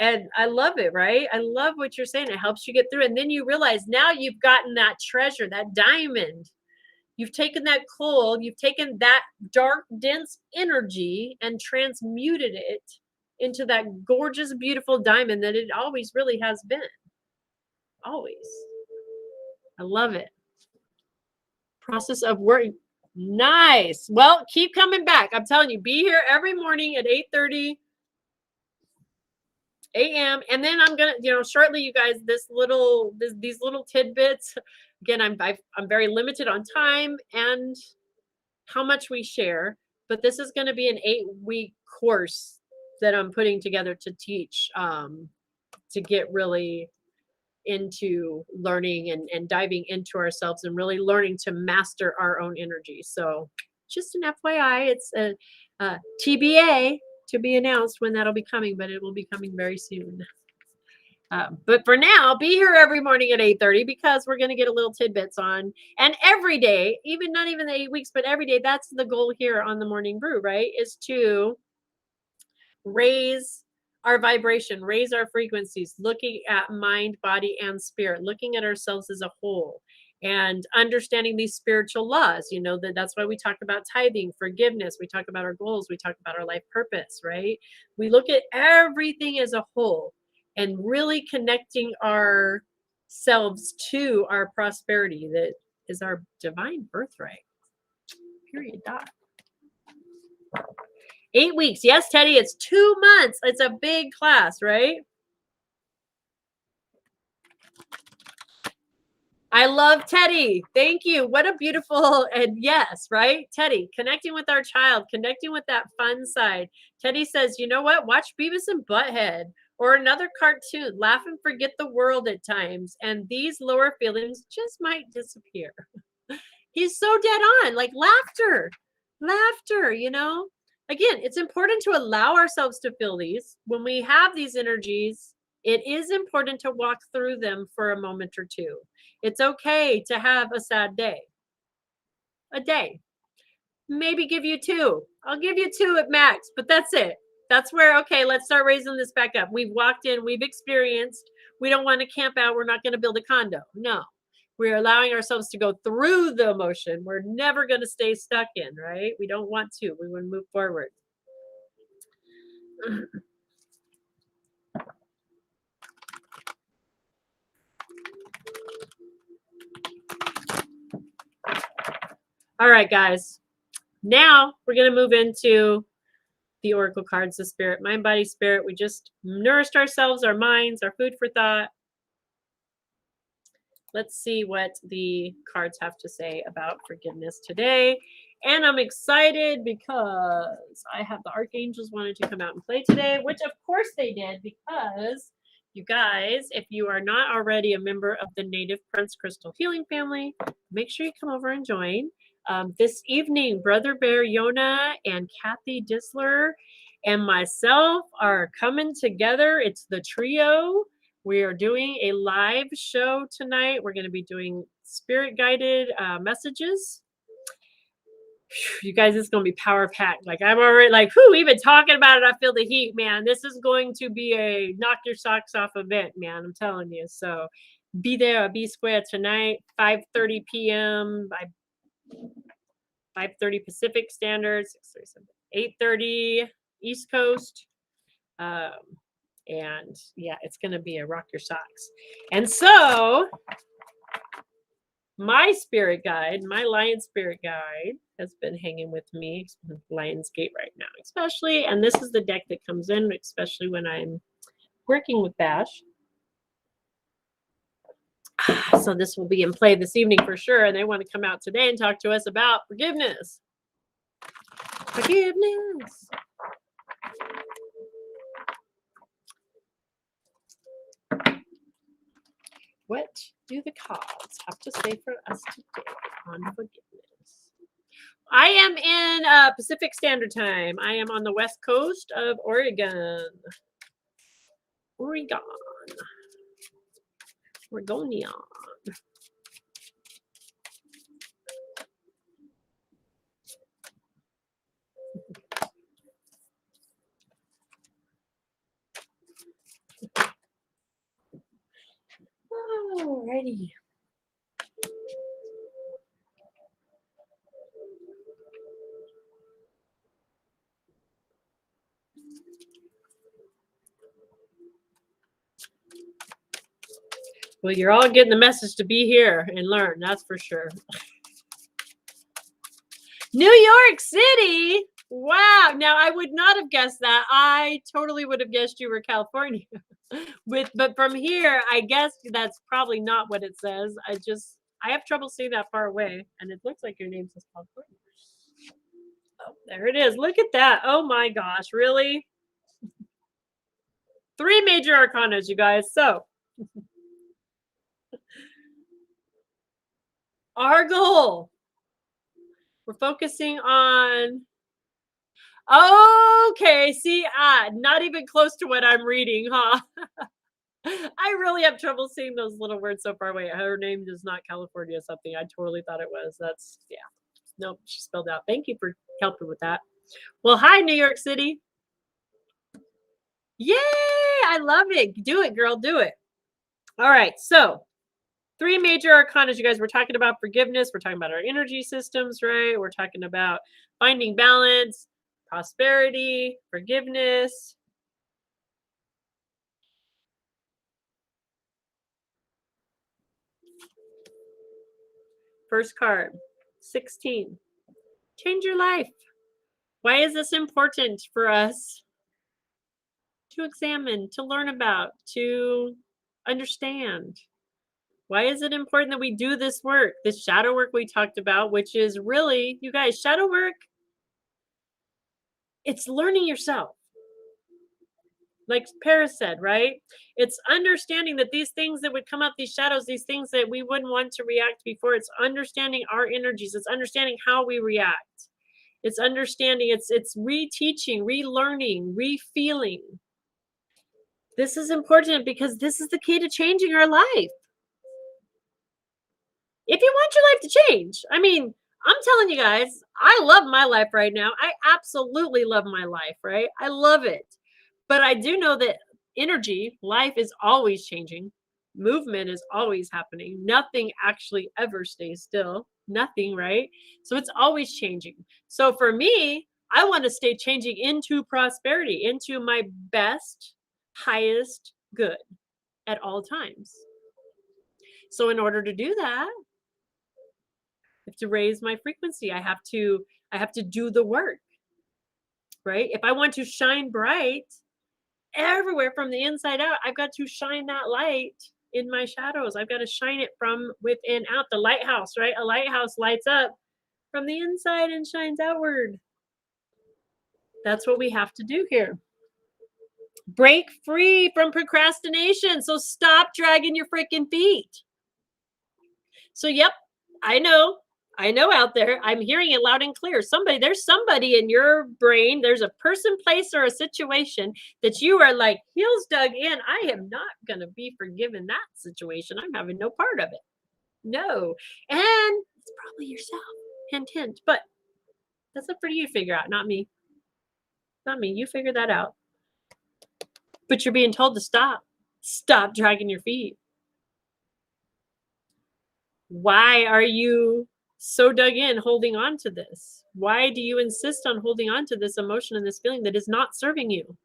And I love it, right? I love what you're saying. It helps you get through. And then you realize now you've gotten that treasure, that diamond. You've taken that coal, you've taken that dark, dense energy and transmuted it into that gorgeous, beautiful diamond that it always really has been. Always. I love it. Process of work. Nice. Well, keep coming back. I'm telling you, be here every morning at 8:30 a.m. And then I'm gonna, shortly, you guys, these little tidbits. Again, I'm very limited on time and how much we share, but this is going to be an 8-week course that I'm putting together to teach, to get really into learning and diving into ourselves and really learning to master our own energy. So just an FYI, it's a TBA to be announced when that'll be coming, but it will be coming very soon. But for now, be here every morning at 8:30 because we're going to get a little tidbits on. And every day, not even the 8 weeks, but every day, that's the goal here on the Morning Brew, right? Is to raise our vibration, raise our frequencies, looking at mind, body, and spirit, looking at ourselves as a whole and understanding these spiritual laws. That's why we talk about tithing, forgiveness. We talk about our goals. We talk about our life purpose, right? We look at everything as a whole and really connecting ourselves to our prosperity that is our divine birthright. Period. Dot. 8 weeks. Yes, Teddy, it's 2 months. It's a big class, right? I love Teddy. Thank you. What a beautiful, and yes, right? Teddy, connecting with our child, connecting with that fun side. Teddy says, you know what? Watch Beavis and Butthead or another cartoon. Laugh and forget the world at times. And these lower feelings just might disappear. He's so dead on, like laughter, you know? Again, it's important to allow ourselves to feel these. When we have these energies, it is important to walk through them for a moment or two. It's okay to have a sad day. A day. Maybe give you two. I'll give you two at max, but that's it. That's where, okay, let's start raising this back up. We've walked in, we've experienced. We don't want to camp out. We're not going to build a condo. No, we're allowing ourselves to go through the emotion. We're never going to stay stuck in, right? We don't want to. We want to move forward. All right, guys. Now we're going to move into the oracle cards, the spirit, mind, body, spirit. We just nourished ourselves, our minds, our food for thought. Let's see what the cards have to say about forgiveness today. And I'm excited because I have the archangels wanted to come out and play today, which of course they did, because you guys, if you are not already a member of the Native Prince Crystal Healing family, make sure you come over and join. This evening, Brother Bear Yona and Kathy Disler and myself are coming together. It's the trio. We are doing a live show tonight. We're going to be doing spirit guided messages. You guys, it's going to be power packed. Like I'm already like, whoo, even talking about it, I feel the heat, man. This is going to be a knock your socks off event, man. I'm telling you. So be there at B Square tonight, 5:30 p.m. 5:30 Pacific Standard, 8:30 East Coast. And yeah, it's going to be a rock your socks. And so my spirit guide, my lion spirit guide has been hanging with me, Lion's Gate right now, especially. And this is the deck that comes in, especially when I'm working with Bash. So this will be in play this evening for sure. And they want to come out today and talk to us about forgiveness. Forgiveness. What do the cards have to say for us today on forgiveness? I am in Pacific Standard Time. I am on the west coast of Oregon. Oregonian. Alrighty. Well, you're all getting the message to be here and learn, that's for sure. New York City. Wow. Now I would not have guessed that. I totally would have guessed you were California. But from here, I guess that's probably not what it says. I have trouble seeing that far away. And it looks like your name says California. Oh, there it is. Look at that. Oh my gosh. Really? 3 major arcanas, you guys. So our goal, we're focusing on, okay, see, not even close to what I'm reading, huh? I really have trouble seeing those little words so far away. Her name is not California something. I totally thought it was. That's, yeah. Nope, she spelled out. Thank you for helping with that. Well, hi, New York City. Yay! I love it. Do it, girl. Do it. All right. So 3 major arcanas, you guys. We're talking about forgiveness. We're talking about our energy systems, right? We're talking about finding balance, prosperity, forgiveness. First card, 16. Change your life. Why is this important for us to examine, to learn about, to understand? Why is it important that we do this work, this shadow work we talked about, which is really, you guys, shadow work, it's learning yourself. Like Paris said, right? It's understanding that these things that would come up, these shadows, these things that we wouldn't want to react before, it's understanding our energies. It's understanding how we react. It's understanding, it's reteaching, relearning, refeeling. This is important because this is the key to changing our life. If you want your life to change, I mean, I'm telling you guys, I love my life right now. I absolutely love my life, right? I love it. But I do know that energy, life is always changing. Movement is always happening. Nothing actually ever stays still. Nothing, right? So it's always changing. So for me, I want to stay changing into prosperity, into my best, highest good at all times. So in order to do that, I have to raise my frequency. I have to do the work, right? If I want to shine bright everywhere from the inside out, I've got to shine that light in my shadows. I've got to shine it from within out. The lighthouse, right? A lighthouse lights up from the inside and shines outward. That's what we have to do here. Break free from procrastination. So stop dragging your freaking feet. So, yep, I know. I know out there, I'm hearing it loud and clear. There's somebody in your brain, there's a person, place, or a situation that you are like heels dug in. I am not going to be forgiven that situation. I'm having no part of it. No. And it's probably yourself. Hint, hint. But that's up for you to figure out, not me. Not me. You figure that out. But you're being told to stop. Stop dragging your feet. Why are you so dug in holding on to this? Why do you insist on holding on to this emotion and this feeling that is not serving you?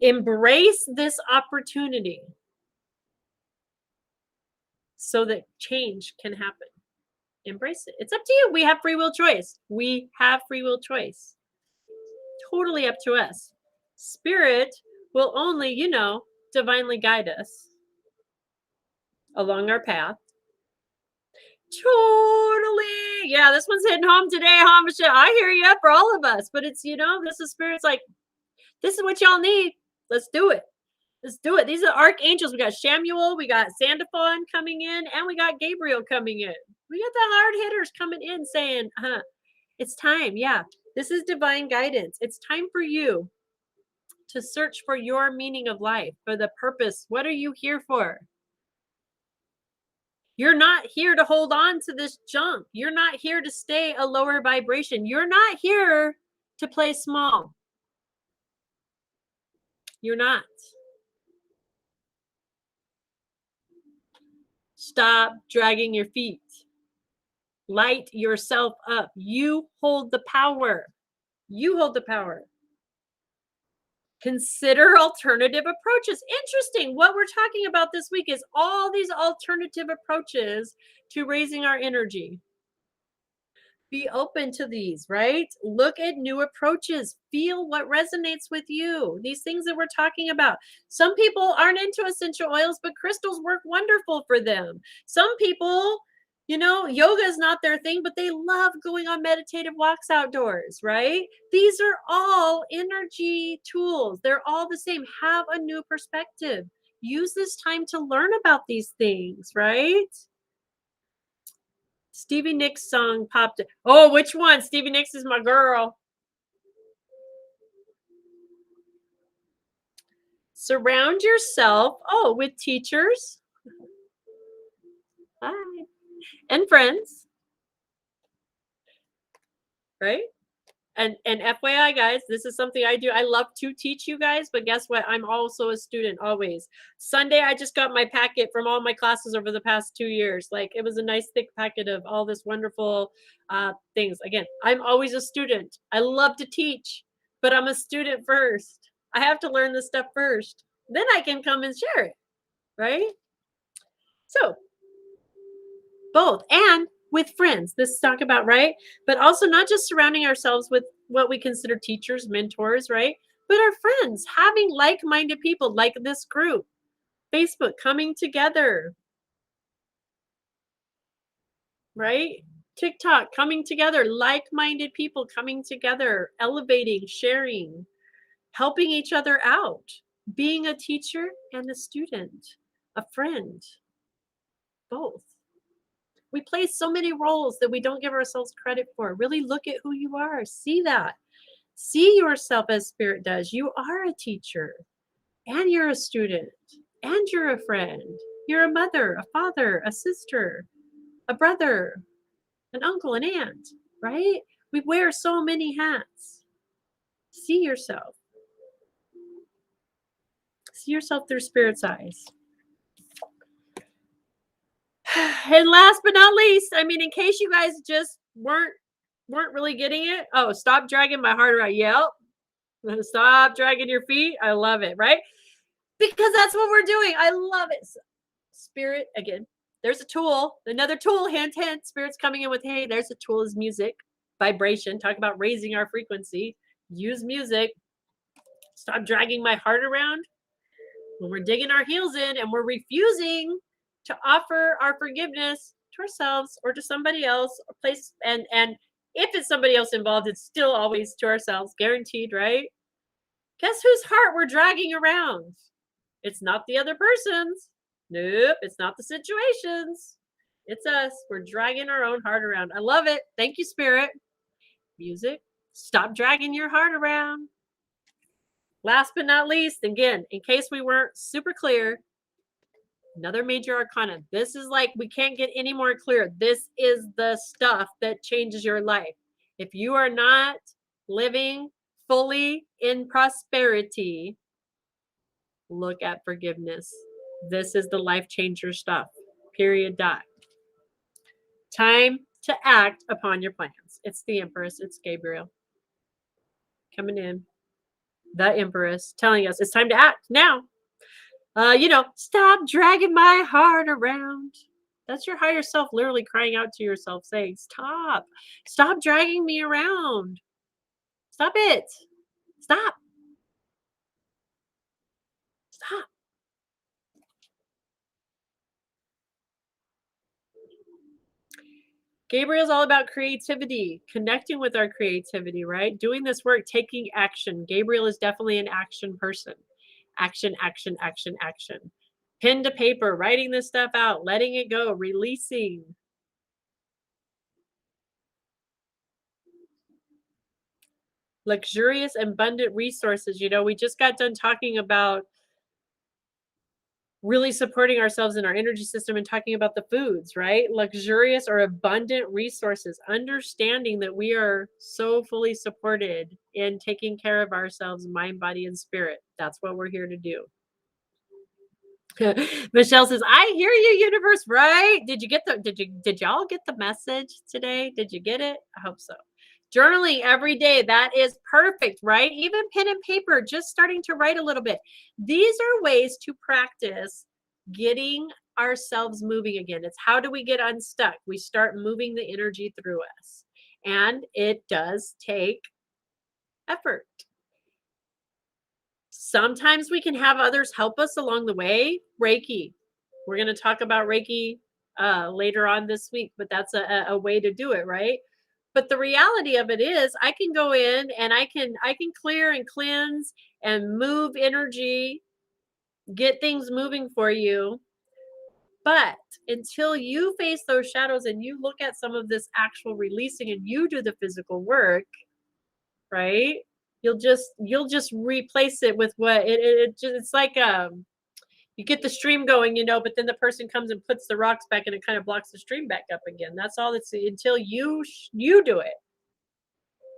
Embrace this opportunity so that change can happen. Embrace it. It's up to you. We have free will choice. We have free will choice. Totally up to us. Spirit will only, divinely guide us along our path. Totally. Yeah, this one's hitting home today, huh, Michelle? I hear you for all of us. But it's, this is Spirit's like, this is what y'all need. Let's do it. Let's do it. These are archangels. We got Shamuel, we got Sandalphon coming in, and we got Gabriel coming in. We got the hard hitters coming in saying, it's time. Yeah, this is divine guidance. It's time for you to search for your meaning of life, for the purpose. What are you here for? You're not here to hold on to this junk. You're not here to stay a lower vibration. You're not here to play small. You're not. Stop dragging your feet. Light yourself up. You hold the power. You hold the power. Consider alternative approaches. Interesting. What we're talking about this week is all these alternative approaches to raising our energy. Be open to these, right? Look at new approaches. Feel what resonates with you. These things that we're talking about. Some people aren't into essential oils, but crystals work wonderful for them. Some people, yoga is not their thing, but they love going on meditative walks outdoors, right? These are all energy tools. They're all the same. Have a new perspective. Use this time to learn about these things, right? Stevie Nicks song popped. Oh, which one? Stevie Nicks is my girl. Surround yourself, with teachers. Hi. And friends. Right? And FYI, guys, this is something I do. I love to teach you guys, but guess what? I'm also a student always. Sunday, I just got my packet from all my classes over the past 2 years. Like, it was a nice thick packet of all this wonderful things. Again, I'm always a student. I love to teach, but I'm a student first. I have to learn this stuff first. Then I can come and share it, right? So, both. And with friends, this talk about, right? But also not just surrounding ourselves with what we consider teachers, mentors, right? but our friends, having like-minded people like this group, Facebook coming together, right? TikTok coming together, like-minded people coming together, elevating, sharing, helping each other out, being a teacher and a student, a friend, both. We play so many roles that we don't give ourselves credit for. Really look at who you are. See that. See yourself as Spirit does. You are a teacher, and you're a student, and you're a friend. You're a mother, a father, a sister, a brother, an uncle, an aunt, right? We wear so many hats. See yourself. See yourself through Spirit's eyes. And last but not least, I mean, in case you guys just weren't really getting it, oh, stop dragging my heart around. Yep. Stop dragging your feet. I love it, right? Because that's what we're doing. I love it. Spirit, again, there's a tool, another tool, hint, hint. Spirit's coming in with, hey, there's a tool, is music, vibration. Talk about raising our frequency. Use music. Stop dragging my heart around. When we're digging our heels in and we're refusing to offer our forgiveness to ourselves or to somebody else, or place, and if it's somebody else involved, it's still always to ourselves, guaranteed, right? Guess whose heart we're dragging around? It's not the other person's. Nope, it's not the situations. It's us. We're dragging our own heart around. I love it. Thank you, Spirit. Music. Stop dragging your heart around. Last but not least, again, in case we weren't super clear, another major arcana. This is like, we can't get any more clear. This is the stuff that changes your life. If you are not living fully in prosperity, look at forgiveness. This is the life changer stuff. Period. Dot. Time to act upon your plans. It's the Empress. It's Gabriel coming in. The Empress telling us it's time to act now. Stop dragging my heart around. That's your higher self literally crying out to yourself, saying, stop dragging me around. Stop it. Stop. Gabriel's all about creativity, connecting with our creativity, right? Doing this work, taking action. Gabriel is definitely an action person. Action, action, action, action. Pen to paper, writing this stuff out, letting it go, releasing. Luxurious, abundant resources. We just got done talking about really supporting ourselves in our energy system and talking about the foods, right? Luxurious or abundant resources, understanding that we are so fully supported in taking care of ourselves, mind, body, and spirit. That's what we're here to do. Michelle says, I hear you, universe, right? Did y'all get the message today? Did you get it? I hope so. Journaling every day, that is perfect, right? Even pen and paper, just starting to write a little bit. These are ways to practice getting ourselves moving again. It's how do we get unstuck? We start moving the energy through us. And it does take effort. Sometimes we can have others help us along the way. Reiki. We're going to talk about Reiki later on this week, but that's a way to do it, right? But the reality of it is I can go in and I can clear and cleanse and move energy, get things moving for you. But until you face those shadows and you look at some of this actual releasing and you do the physical work, right? You'll just replace it with what it's like. You get the stream going, but then the person comes and puts the rocks back and it kind of blocks the stream back up again. That's all it's until you do it.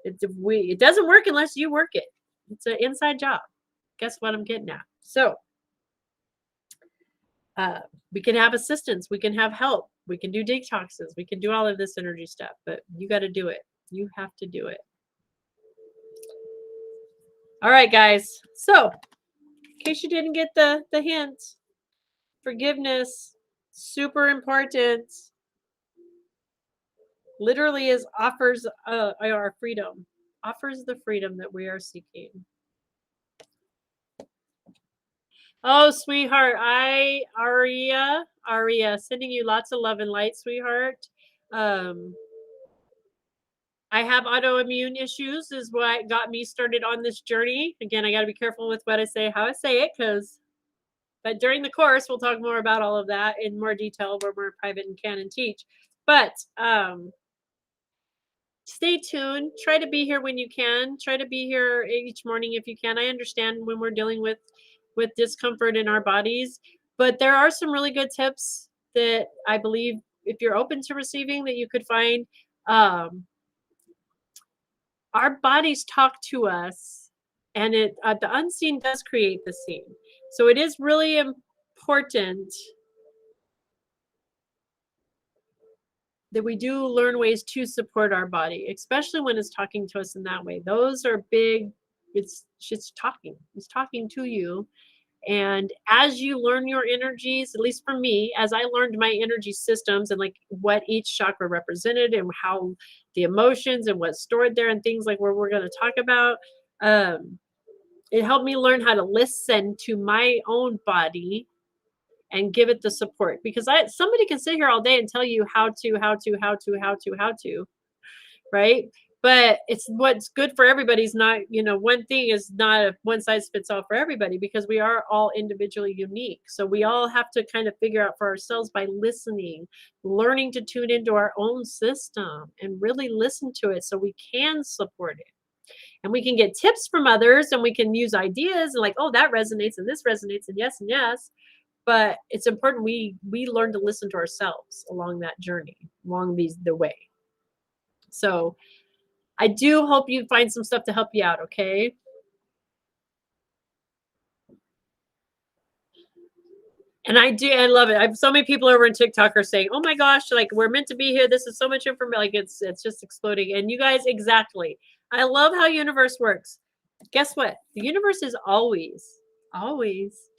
It doesn't work unless you work it. It's an inside job. Guess what I'm getting at? So we can have assistance, we can have help, we can do detoxes, we can do all of this energy stuff, but you got to do it. You have to do it. All right, guys. So in case you didn't get the hint, forgiveness, super important. Literally offers our freedom, offers the freedom that we are seeking. Oh, sweetheart, Aria, sending you lots of love and light, sweetheart. Um, I have autoimmune issues, is what got me started on this journey. Again, I got to be careful with what I say, how I say it, but during the course, we'll talk more about all of that in more detail. We're more private and can and teach. But stay tuned. Try to be here when you can. Try to be here each morning if you can. I understand when we're dealing with discomfort in our bodies, but there are some really good tips that I believe if you're open to receiving that you could find. Um, our bodies talk to us, and the unseen does create the seen. So it is really important that we do learn ways to support our body, especially when it's talking to us in that way. Those are big. It's talking. It's talking to you. And as you learn your energies, at least for me, as I learned my energy systems and like what each chakra represented and how the emotions and what's stored there and things like what we're going to talk about, um, it helped me learn how to listen to my own body and give it the support, because somebody can sit here all day and tell you how to, right? But it's what's good for everybody's not, one thing is not a one size fits all for everybody, because we are all individually unique. So we all have to kind of figure out for ourselves by listening, learning to tune into our own system and really listen to it so we can support it. And we can get tips from others and we can use ideas and like, oh, that resonates and this resonates and yes. But it's important we learn to listen to ourselves along that journey, along the way. So I do hope you find some stuff to help you out, okay? And I love it. I have so many people over on TikTok are saying, "Oh my gosh, like we're meant to be here. This is so much information. Like it's just exploding." And you guys, exactly. I love how universe works. Guess what? The universe is always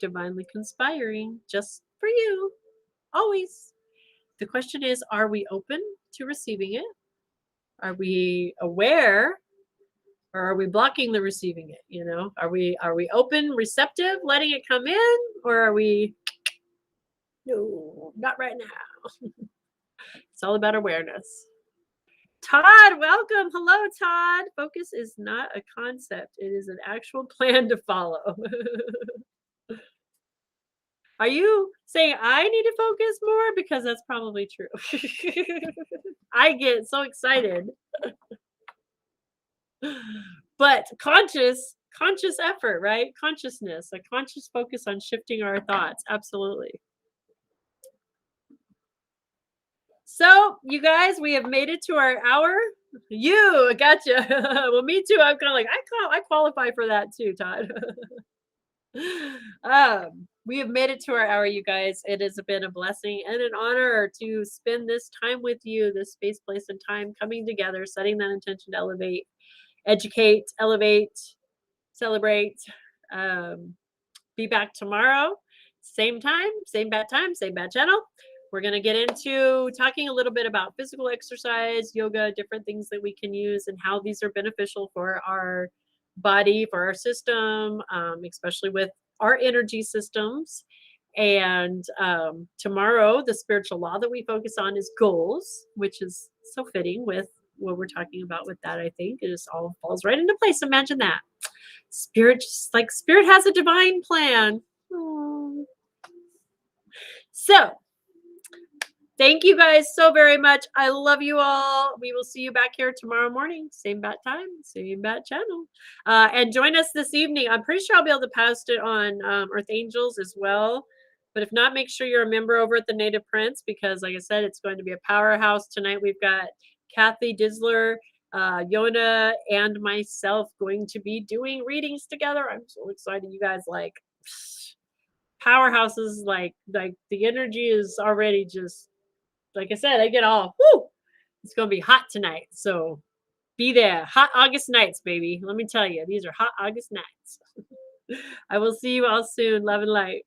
divinely conspiring just for you. Always. The question is, are we open to receiving it? Are we aware, or are we blocking the receiving it? Are we open, receptive, letting it come in, or are we no, not right now? It's all about awareness. Todd, welcome. Hello, Todd. Focus is not a concept. It is an actual plan to follow. Are you saying I need to focus more? Because that's probably true. I get so excited. But conscious effort, right? Consciousness, a conscious focus on shifting our thoughts. Absolutely. So, you guys, we have made it to our hour. You gotcha. Well, me too. I'm kind of like I qualify for that too, Todd. We have made it to our hour, you guys. It has been a blessing and an honor to spend this time with you, this space, place, and time coming together, setting that intention to elevate, educate, elevate, celebrate. Um, be back tomorrow, same time, same bad time, same bad channel. We're going to get into talking a little bit about physical exercise, yoga, different things that we can use and how these are beneficial for our body, for our system, especially with our energy systems. And tomorrow, the spiritual law that we focus on is goals, which is so fitting with what we're talking about with that. I think it just all falls right into place. Imagine that. Spirit, just like spirit has a divine plan. Aww. So, thank you guys so very much. I love you all. We will see you back here tomorrow morning. Same bat time, same bat channel. And join us this evening. I'm pretty sure I'll be able to post it on Earth Angels as well. But if not, make sure you're a member over at the Native Prince, because like I said, it's going to be a powerhouse tonight. We've got Kathy Disler, Yona, and myself going to be doing readings together. I'm so excited. You guys, like powerhouses, like the energy is already just, like I said, I get all, whoo, it's going to be hot tonight. So be there. Hot August nights, baby. Let me tell you, these are hot August nights. I will see you all soon. Love and light.